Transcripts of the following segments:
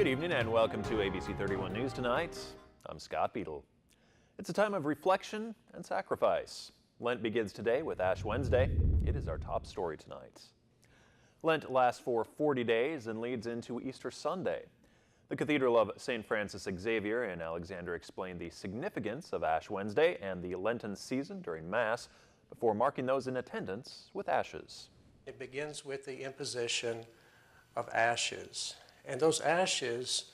Good evening and welcome to ABC 31 News tonight. I'm Scott Beadle. It's a time of reflection and sacrifice. Lent begins today with Ash Wednesday. It is our top story tonight. Lent lasts for 40 days and leads into Easter Sunday. The Cathedral of St. Francis Xavier in Alexandria explained the significance of Ash Wednesday and the Lenten season during Mass before marking those in attendance with ashes. It begins with the imposition of ashes. And those ashes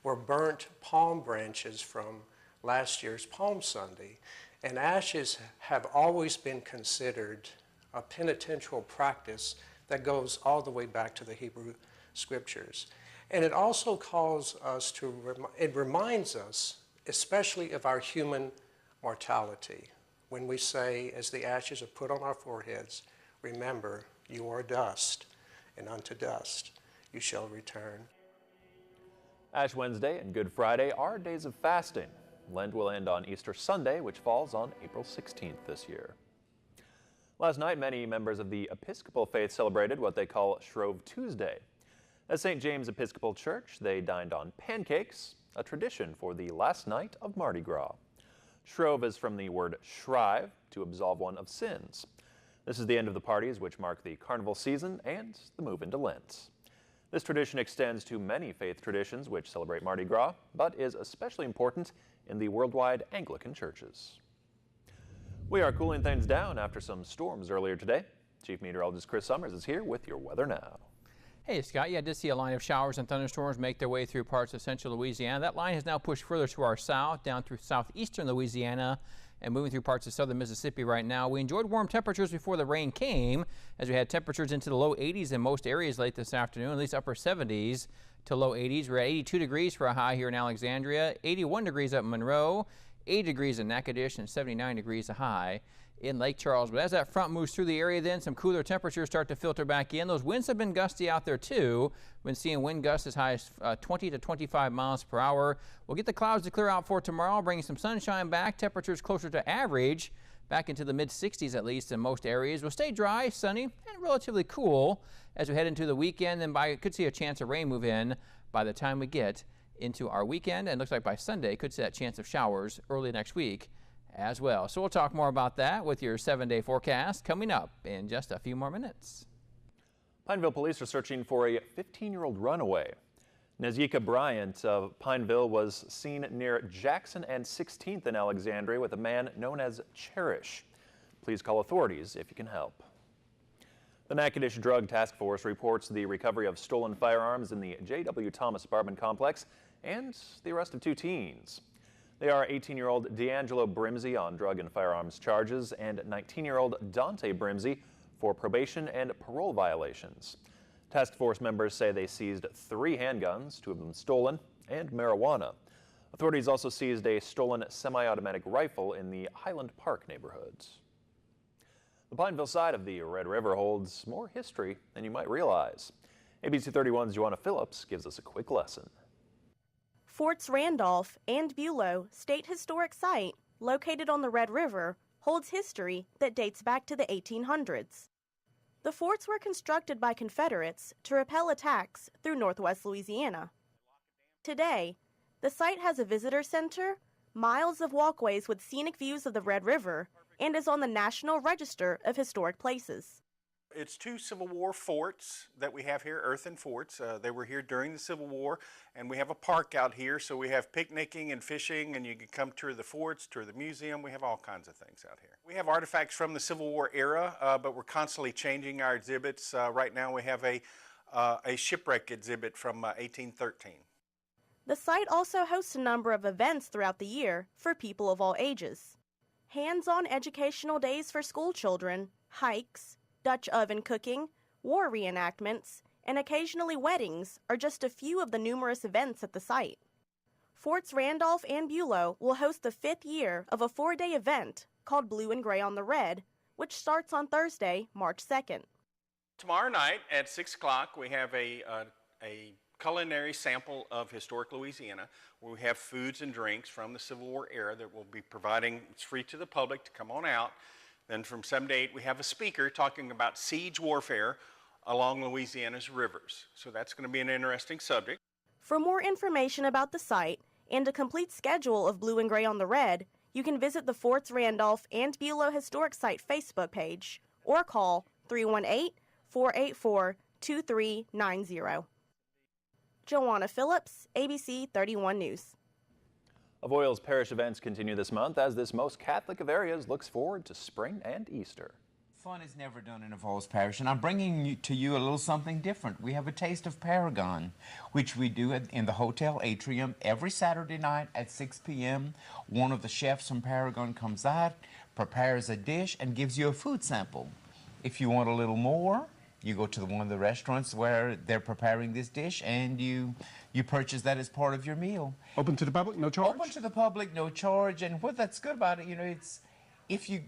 were burnt palm branches from last year's Palm Sunday. And ashes have always been considered a penitential practice that goes all the way back to the Hebrew Scriptures. And it also calls us to, it reminds us, especially of our human mortality. When we say, as the ashes are put on our foreheads, remember, you are dust, and unto dust you shall return. Ash Wednesday and Good Friday are days of fasting. Lent will end on Easter Sunday, which falls on April 16th this year. Last night, many members of the Episcopal faith celebrated what they call Shrove Tuesday. At St. James Episcopal Church, they dined on pancakes, a tradition for the last night of Mardi Gras. Shrove is from the word shrive, to absolve one of sins. This is the end of the parties, which mark the carnival season and the move into Lent. This tradition extends to many faith traditions which celebrate Mardi Gras, but is especially important in the worldwide Anglican churches. We are cooling things down after some storms earlier today. Chief Meteorologist Chris Summers is here with your weather now. Hey Scott, I did see a line of showers and thunderstorms make their way through parts of central Louisiana. That line has now pushed further to our south, down through southeastern Louisiana, and moving through parts of southern Mississippi right now. We enjoyed warm temperatures before the rain came, as we had temperatures into the low 80s in most areas late this afternoon, at least upper 70s to low 80s. We're at 82 degrees for a high here in Alexandria, 81 degrees up in Monroe, 80 degrees in Natchitoches, and 79 degrees a high in Lake Charles. But as that front moves through the area, then some cooler temperatures start to filter back in. Those winds have been gusty out there too. We've been seeing wind gusts as high as 20 to 25 miles per hour. We'll get the clouds to clear out for tomorrow, bringing some sunshine back. Temperatures closer to average, back into the mid-60s at least in most areas. We'll stay dry, sunny, and relatively cool as we head into the weekend. And could see a chance of rain move in by the time we get into our weekend. And looks like by Sunday, could see that chance of showers early next week as well. So we'll talk more about that with your 7-day forecast coming up in just a few more minutes. Pineville police are searching for a 15-year-old runaway. Nazika Bryant of Pineville was seen near Jackson and 16th in Alexandria with a man known as Cherish. Please call authorities if you can help. The Natchitoches Drug Task Force reports the recovery of stolen firearms in the J.W. Thomas apartment complex and the arrest of 2 teens. They are 18-year-old D'Angelo Brimsey on drug and firearms charges and 19-year-old Dante Brimsey for probation and parole violations. Task force members say they seized 3 handguns, 2 of them stolen, and marijuana. Authorities also seized a stolen semi-automatic rifle in the Highland Park neighborhood. The Pineville side of the Red River holds more history than you might realize. ABC 31's Joanna Phillips gives us a quick lesson. Forts Randolph and Bulow State Historic Site, located on the Red River, holds history that dates back to the 1800s. The forts were constructed by Confederates to repel attacks through northwest Louisiana. Today, the site has a visitor center, miles of walkways with scenic views of the Red River, and is on the National Register of Historic Places. It's 2 Civil War forts that we have here, earthen forts. They were here during the Civil War, and we have a park out here, so we have picnicking and fishing, and you can come tour the forts, tour the museum. We have all kinds of things out here. We have artifacts from the Civil War era, but we're constantly changing our exhibits. Right now we have a shipwreck exhibit from 1813. The site also hosts a number of events throughout the year for people of all ages. Hands-on educational days for school children, hikes, Dutch oven cooking, war reenactments, and occasionally weddings are just a few of the numerous events at the site. Forts Randolph and Bulow will host the 5th year of a 4-day event called Blue and Gray on the Red, which starts on Thursday, March 2nd. Tomorrow night at 6 o'clock we have a culinary sample of historic Louisiana, where we have foods and drinks from the Civil War era that we'll be providing. It's free to the public to come on out. Then from 7 to 8, we have a speaker talking about siege warfare along Louisiana's rivers. So that's going to be an interesting subject. For more information about the site and a complete schedule of Blue and Gray on the Red, you can visit the Forts Randolph and Bulow Historic Site Facebook page or call 318-484-2390. Joanna Phillips, ABC 31 News. Avoyelles Parish events continue this month as this most Catholic of areas looks forward to spring and Easter. Fun is never done in Avoyelles Parish, and I'm bringing to you a little something different. We have a taste of Paragon, which we do in the hotel atrium every Saturday night at 6 p.m. One of the chefs from Paragon comes out, prepares a dish, and gives you a food sample. If you want a little more, you go to one of the restaurants where they're preparing this dish, and you purchase that as part of your meal. Open to the public, no charge? Open to the public, no charge. And what that's good about it, it's if you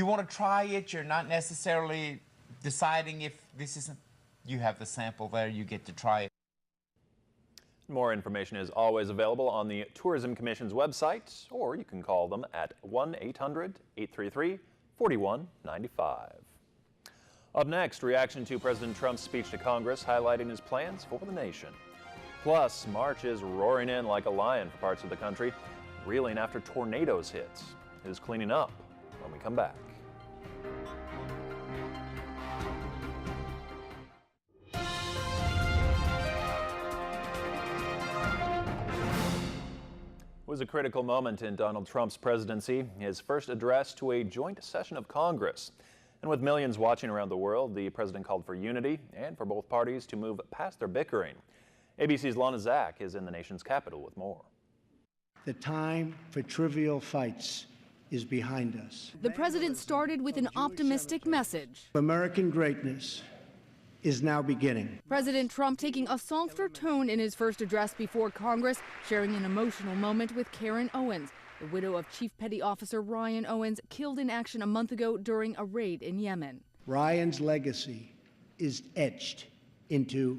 want to try it, you're not necessarily deciding if this isn't, you have the sample there, you get to try it. More information is always available on the Tourism Commission's website, or you can call them at 1-800-833-4195. Up next, reaction to President Trump's speech to Congress highlighting his plans for the nation. Plus, March is roaring in like a lion for parts of the country, reeling after tornadoes hit. It is cleaning up when we come back. It was a critical moment in Donald Trump's presidency, his first address to a joint session of Congress. And with millions watching around the world, the president called for unity and for both parties to move past their bickering. ABC's Lana Zach is in the nation's capital with more. The time for trivial fights is behind us. The president started with an optimistic message. American greatness is now beginning. President Trump taking a softer tone in his first address before Congress, sharing an emotional moment with Karen Owens, the widow of Chief Petty Officer Ryan Owens, killed in action a month ago during a raid in Yemen. Ryan's legacy is etched into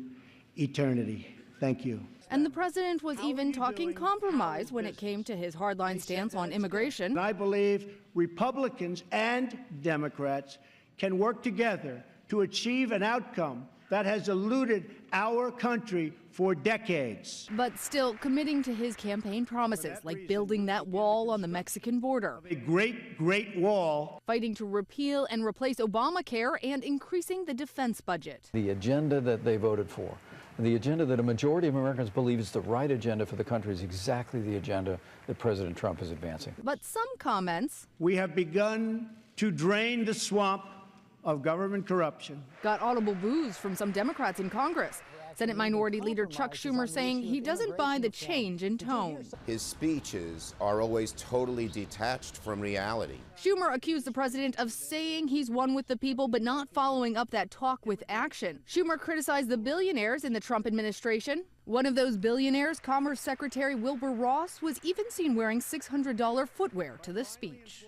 eternity. Thank you. And the president was even talking compromise when it came to his hardline stance on immigration. And I believe Republicans and Democrats can work together to achieve an outcome that has eluded our country for decades. But still committing to his campaign promises, like building that wall on the Mexican border. A great wall. Fighting to repeal and replace Obamacare and increasing the defense budget. The agenda that they voted for, the agenda that a majority of Americans believe is the right agenda for the country, is exactly the agenda that President Trump is advancing. But some comments. We have begun to drain the swamp of government corruption. Got audible boos from some Democrats in Congress. Senate Minority Leader Chuck Schumer saying he doesn't buy the change in tone. His speeches are always totally detached from reality. Schumer accused the president of saying he's one with the people but not following up that talk with action. Schumer criticized the billionaires in the Trump administration. One of those billionaires, Commerce Secretary Wilbur Ross, was even seen wearing $600 footwear to the speech.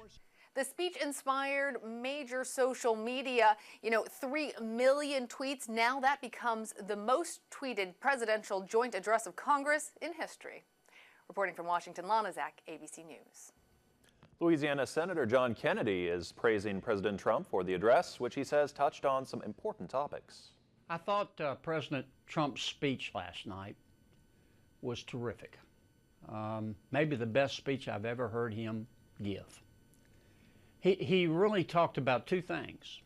The speech inspired major social media, 3 million tweets. Now that becomes the most tweeted presidential joint address of Congress in history. Reporting from Washington, Lana Zach, ABC News. Louisiana Senator John Kennedy is praising President Trump for the address, which he says touched on some important topics. I thought President Trump's speech last night was terrific. Maybe the best speech I've ever heard him give. He really talked about two things.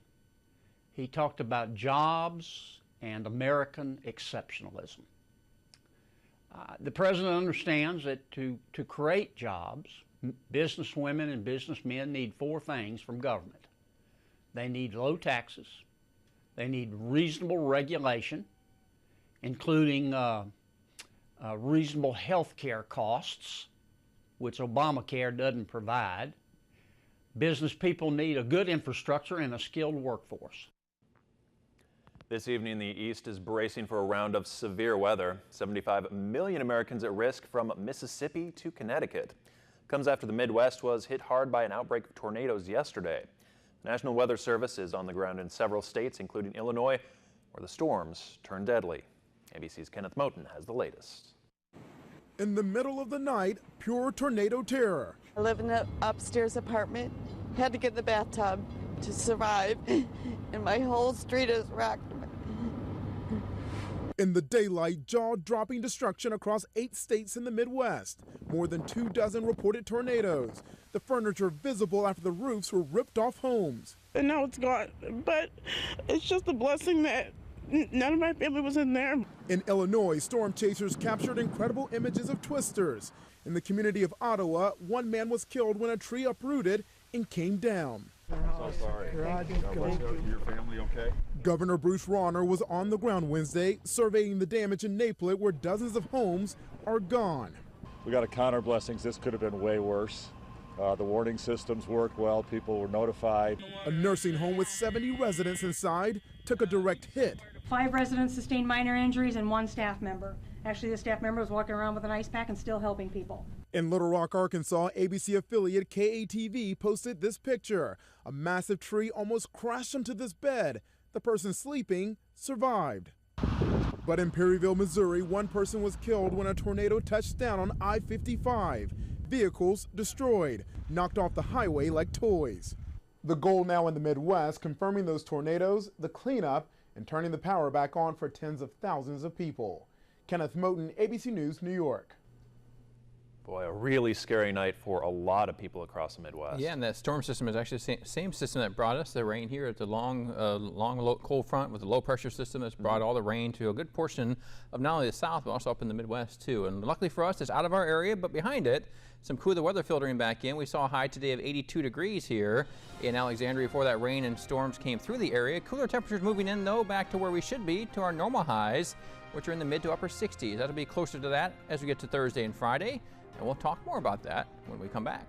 He talked about jobs and American exceptionalism. The president understands that to create jobs, businesswomen and businessmen need 4 things from government. They need low taxes, they need reasonable regulation, including reasonable health care costs, which Obamacare doesn't provide. Business people need a good infrastructure and a skilled workforce. This evening, the East is bracing for a round of severe weather. 75 million Americans at risk from Mississippi to Connecticut. Comes after the Midwest was hit hard by an outbreak of tornadoes yesterday. The National Weather Service is on the ground in several states, including Illinois, where the storms turned deadly. ABC's Kenneth Moten has the latest. In the middle of the night, pure tornado terror. I live in an upstairs apartment, had to get in the bathtub to survive, and my whole street is wrecked. In the daylight, jaw-dropping destruction across 8 states in the Midwest. More than 24 reported tornadoes. The furniture visible after the roofs were ripped off homes. And now it's gone, but it's just a blessing that none of my family was in there. In Illinois, storm chasers captured incredible images of twisters. In the community of Ottawa, one man was killed when a tree uprooted and came down. So sorry. Your family okay? Governor Bruce Rauner was on the ground Wednesday, surveying the damage in Naples, where dozens of homes are gone. We got to count our blessings. This could have been way worse. The warning systems worked well. People were notified. A nursing home with 70 residents inside took a direct hit. 5 residents sustained minor injuries and 1 staff member. Actually, the staff member was walking around with an ice pack and still helping people. In Little Rock, Arkansas, ABC affiliate KATV posted this picture. A massive tree almost crashed into this bed. The person sleeping survived. But in Perryville, Missouri, one person was killed when a tornado touched down on I-55. Vehicles destroyed, knocked off the highway like toys. The goal now in the Midwest, confirming those tornadoes, the cleanup, and turning the power back on for tens of thousands of people. Kenneth Moten, ABC News, New York. Boy, a really scary night for a lot of people across the Midwest. Yeah, and that storm system is actually the same system that brought us the rain here at the long cold front with the low pressure system that's brought all the rain to a good portion of not only the south, but also up in the Midwest too. And luckily for us, it's out of our area, but behind it, some cooler weather filtering back in. We saw a high today of 82 degrees here in Alexandria before that rain and storms came through the area. Cooler temperatures moving in though back to where we should be, to our normal highs, which are in the mid to upper 60s. That'll be closer to that as we get to Thursday and Friday. And we'll talk more about that when we come back.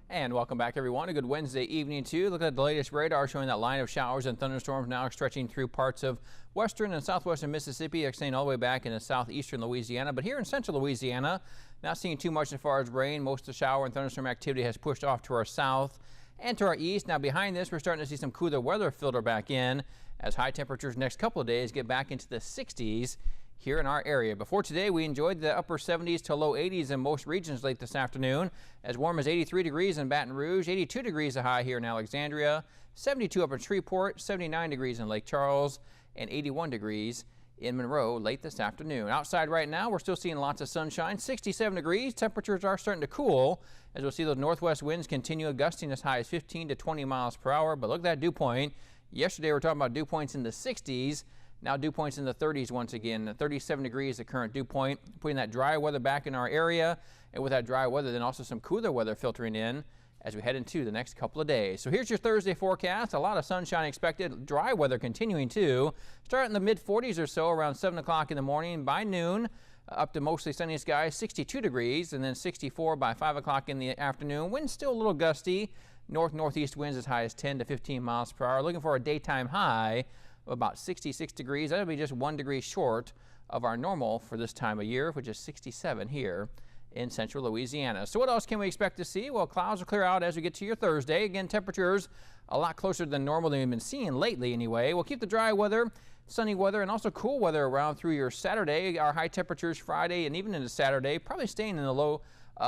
And welcome back, everyone. A good Wednesday evening, too. Look at the latest radar showing that line of showers and thunderstorms now stretching through parts of western and southwestern Mississippi, extending all the way back into southeastern Louisiana. But here in central Louisiana, not seeing too much as far as rain. Most of the shower and thunderstorm activity has pushed off to our south and to our east. Now behind this, we're starting to see some cooler weather filter back in as high temperatures next couple of days get back into the 60s here in our area. Before today, we enjoyed the upper 70s to low 80s in most regions late this afternoon, as warm as 83 degrees in Baton Rouge, 82 degrees a high here in Alexandria, 72 up in Shreveport, 79 degrees in Lake Charles, and 81 degrees in Monroe late this afternoon. Outside right now, we're still seeing lots of sunshine, 67 degrees. Temperatures are starting to cool as we'll see those northwest winds continue gusting as high as 15 to 20 miles per hour. But look at that dew point. Yesterday, we were talking about dew points in the 60s. Now dew points in the 30s once again. 37 degrees the current dew point, putting that dry weather back in our area. And with that dry weather, then also some cooler weather filtering in as we head into the next couple of days. So here's your Thursday forecast. A lot of sunshine expected. Dry weather continuing too. Start in the mid 40s or so around 7 o'clock in the morning. By noon, up to mostly sunny skies, 62 degrees, and then 64 by 5 o'clock in the afternoon. Winds still a little gusty. Northeast winds as high as 10 to 15 miles per hour. Looking for a daytime high of about 66 degrees. That'll be just 1 degree short of our normal for this time of year, which is 67 here in central Louisiana. So what else can we expect to see? Well, clouds will clear out as we get to your Thursday. Again, temperatures a lot closer than normal than we've been seeing lately anyway. We'll keep the dry weather, sunny weather, and also cool weather around through your Saturday. Our high temperatures Friday and even into Saturday, probably staying in the low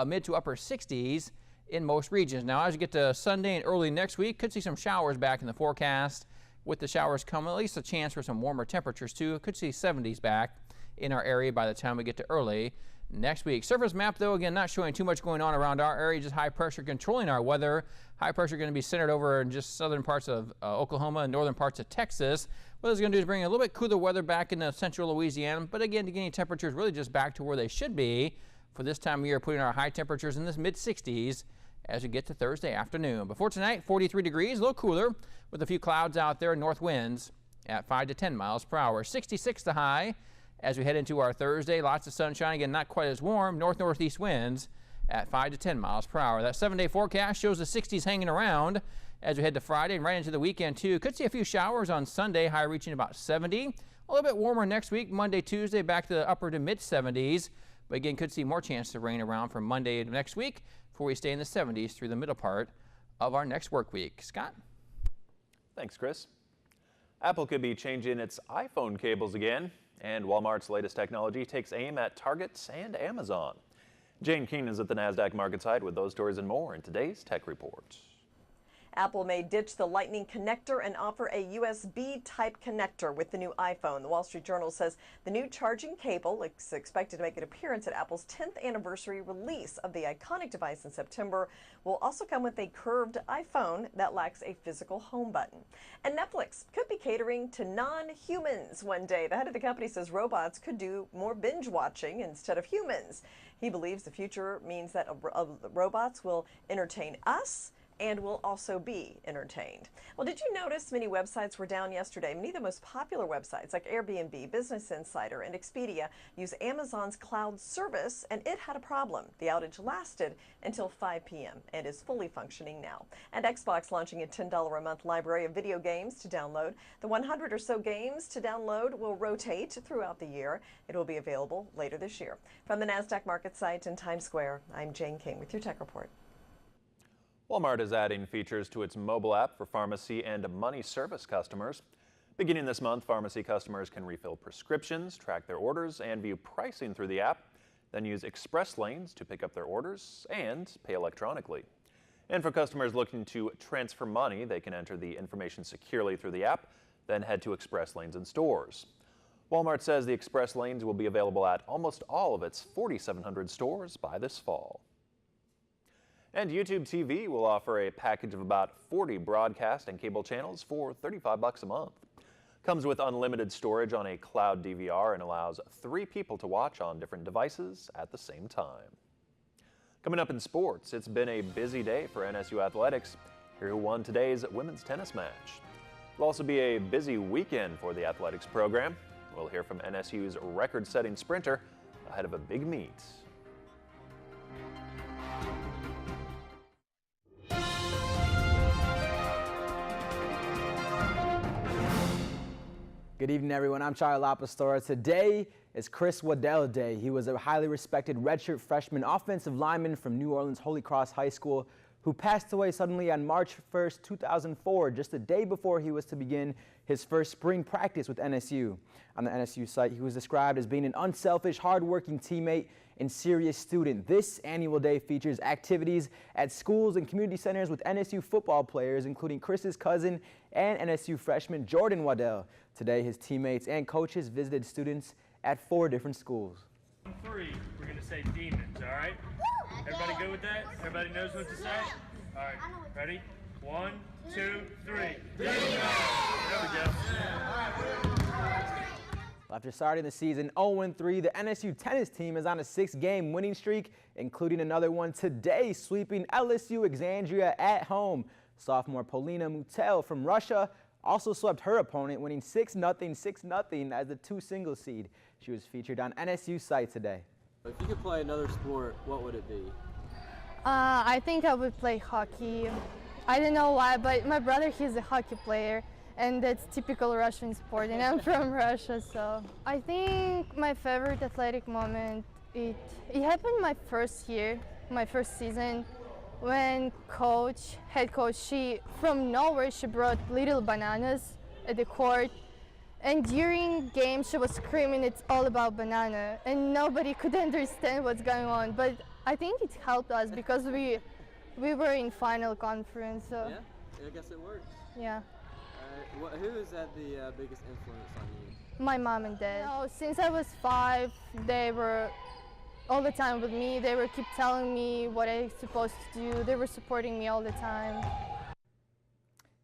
mid to upper 60s in most regions. Now, as you get to Sunday and early next week, could see some showers back in the forecast. With the showers coming, at least a chance for some warmer temperatures too. Could see 70s back in our area by the time we get to early next week. Surface map, though, again, not showing too much going on around our area, just high pressure controlling our weather. High pressure going to be centered over in just southern parts of Oklahoma and northern parts of Texas. What it's going to do is bring a little bit cooler weather back into central Louisiana, but again, getting temperatures really just back to where they should be for this time of year, putting our high temperatures in this mid 60s as we get to Thursday afternoon. Before tonight, 43 degrees, a little cooler with a few clouds out there, north winds at 5 to 10 miles per hour. 66 the high as we head into our Thursday. Lots of sunshine, again, not quite as warm. Northeast winds at 5 to 10 miles per hour. That 7-day forecast shows the 60s hanging around as we head to Friday and right into the weekend too. Could see a few showers on Sunday, high reaching about 70. A little bit warmer next week, Monday, Tuesday, back to the upper to mid 70s. But again, could see more chance of rain around from Monday to next week before we stay in the 70s through the middle part of our next work week. Scott? Thanks, Chris. Apple could be changing its iPhone cables again, and Walmart's latest technology takes aim at Targets and Amazon. Jane Keene is at the NASDAQ market site with those stories and more in today's Tech Report. Apple may ditch the Lightning connector and offer a USB-type connector with the new iPhone. The Wall Street Journal says the new charging cable is expected to make an appearance at Apple's 10th anniversary release of the iconic device in September. Will also come with a curved iPhone that lacks a physical home button. And Netflix could be catering to non-humans one day. The head of the company says robots could do more binge watching instead of humans. He believes the future means that robots will entertain us and will also be entertained. Well, did you notice many websites were down yesterday? Many of the most popular websites like Airbnb, Business Insider, and Expedia use Amazon's cloud service, and it had a problem. The outage lasted until 5 p.m. and is fully functioning now. And Xbox launching a $10 a month library of video games to download. The 100 or so games to download will rotate throughout the year. It will be available later this year. From the NASDAQ market site in Times Square, I'm Jane King with your Tech Report. Walmart is adding features to its mobile app for pharmacy and money service customers. Beginning this month, pharmacy customers can refill prescriptions, track their orders, and view pricing through the app, then use express lanes to pick up their orders and pay electronically. And for customers looking to transfer money, they can enter the information securely through the app, then head to express lanes in stores. Walmart says the express lanes will be available at almost all of its 4,700 stores by this fall. And YouTube TV will offer a package of about 40 broadcast and cable channels for $35 a month. Comes with unlimited storage on a cloud DVR and allows 3 people to watch on different devices at the same time. Coming up in sports, it's been a busy day for NSU athletics. Here who won today's women's tennis match. It'll also be a busy weekend for the athletics program. We'll hear from NSU's record-setting sprinter ahead of a big meet. Good evening, everyone. I'm Charlie LaPastora. Today is Chris Waddell Day. He was a highly respected redshirt freshman offensive lineman from New Orleans Holy Cross High School who passed away suddenly on March 1st, 2004, just a day before he was to begin his first spring practice with NSU. On the NSU site, he was described as being an unselfish, hardworking teammate and serious student. This annual day features activities at schools and community centers with NSU football players, including Chris's cousin and NSU freshman Jordan Waddell. Today, his teammates and coaches visited students at 4 different schools. 3, we're going to say demons, all right? Everybody good with that? Everybody knows what to say? All right, ready? 1, 2, 3. Demons! There we go. After starting the season 0-3, the NSU tennis team is on a 6-game winning streak, including another one today, sweeping LSU Alexandria at home. Sophomore Polina Mutel from Russia also swept her opponent, winning 6-0, 6-0 as the 2 single seed. She was featured on NSU site today. If you could play another sport, what would it be? I think I would play hockey. I don't know why, but my brother, he's a hockey player, and that's typical Russian sport, and I'm from Russia, so. I think my favorite athletic moment, it happened my first year, my first season, when head coach, she, from nowhere, she brought little bananas at the court. And during games, she was screaming, "It's all about banana," and nobody could understand what's going on. But I think it helped us because we were in final conference. So. Yeah, I guess it works. Yeah. Who is at the biggest influence on you? My mom and dad. Since I was 5, they were all the time with me. They were keep telling me what I'm supposed to do. They were supporting me all the time.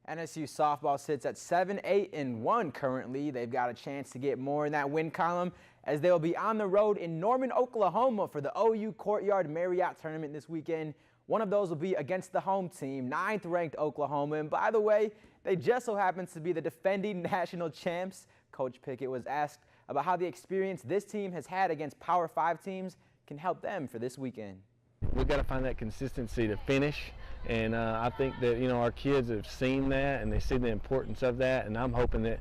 NSU softball sits at 7-8-1 currently. They've got a chance to get more in that win column as they'll be on the road in Norman, Oklahoma for the OU Courtyard Marriott tournament this weekend. One of those will be against the home team, 9th ranked Oklahoma. And by the way, they just so happens to be the defending national champs. Coach Pickett was asked about how the experience this team has had against Power 5 teams can help them for this weekend. We've got to find that consistency to finish, and I think that our kids have seen that and they see the importance of that, and I'm hoping that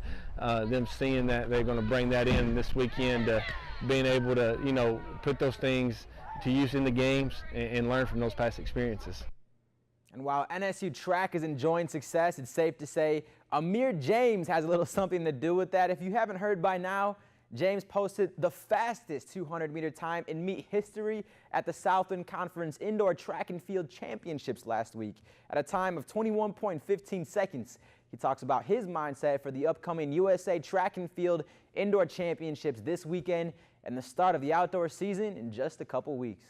them seeing that they're going to bring that in this weekend to being able to put those things to use in the games and learn from those past experiences. And while NSU track is enjoying success, it's safe to say Amir James has a little something to do with that. If you haven't heard by now, James posted the fastest 200-meter time in meet history at the Southland Conference Indoor Track and Field Championships last week at a time of 21.15 seconds. He talks about his mindset for the upcoming USA Track and Field Indoor Championships this weekend and the start of the outdoor season in just a couple weeks.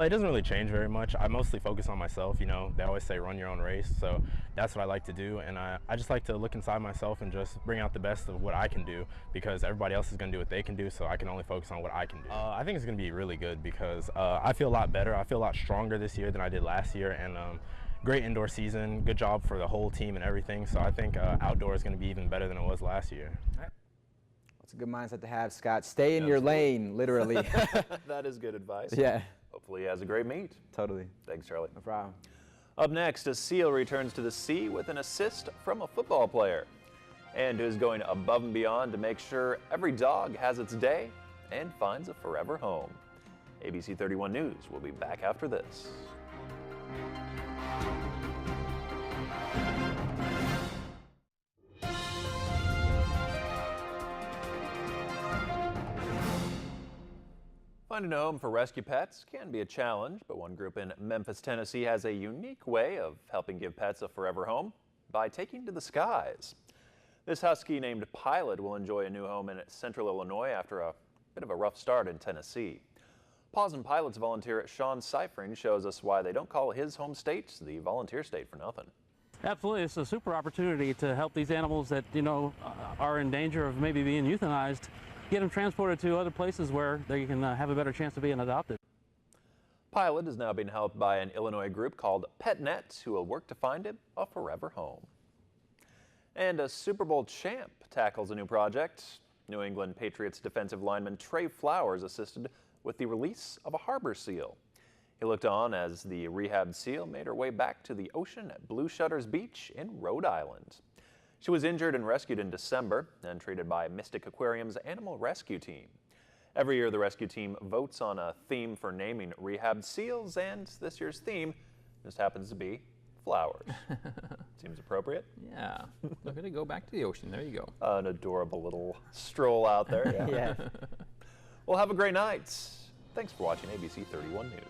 It doesn't really change very much. I mostly focus on myself. You know, they always say run your own race, so that's what I like to do. And I just like to look inside myself and just bring out the best of what I can do, because everybody else is going to do what they can do, so I can only focus on what I can do. I think it's going to be really good because I feel a lot better. I feel a lot stronger this year than I did last year, and great indoor season. Good job for the whole team and everything. So I think outdoor is going to be even better than it was last year. That's a good mindset to have, Scott. Stay in your lane, literally. That is good advice. Yeah. Hopefully he has a great meet. Totally. Thanks, Charlie. No problem. Up next, a seal returns to the sea with an assist from a football player, and who's going above and beyond to make sure every dog has its day and finds a forever home. ABC 31 News will be back after this. Finding a home for rescue pets can be a challenge, but one group in Memphis, Tennessee has a unique way of helping give pets a forever home by taking to the skies. This husky named Pilot will enjoy a new home in central Illinois after a bit of a rough start in Tennessee. Paws and Pilots volunteer Sean Seifring shows us why they don't call his home state the volunteer state for nothing. Absolutely, it's a super opportunity to help these animals that, you know, are in danger of maybe being euthanized, get them transported to other places where they can have a better chance of being adopted. Pilot is now being helped by an Illinois group called PetNet, who will work to find him a forever home. And a Super Bowl champ tackles a new project. New England Patriots defensive lineman Trey Flowers assisted with the release of a harbor seal. He looked on as the rehabbed seal made her way back to the ocean at Blue Shutters Beach in Rhode Island. She was injured and rescued in December and treated by Mystic Aquarium's Animal Rescue Team. Every year, the rescue team votes on a theme for naming rehabbed seals, and this year's theme just happens to be flowers. Seems appropriate. Yeah. Look at it go back to the ocean. There you go. An adorable little stroll out there. Yeah. Well, have a great night. Thanks for watching ABC 31 News.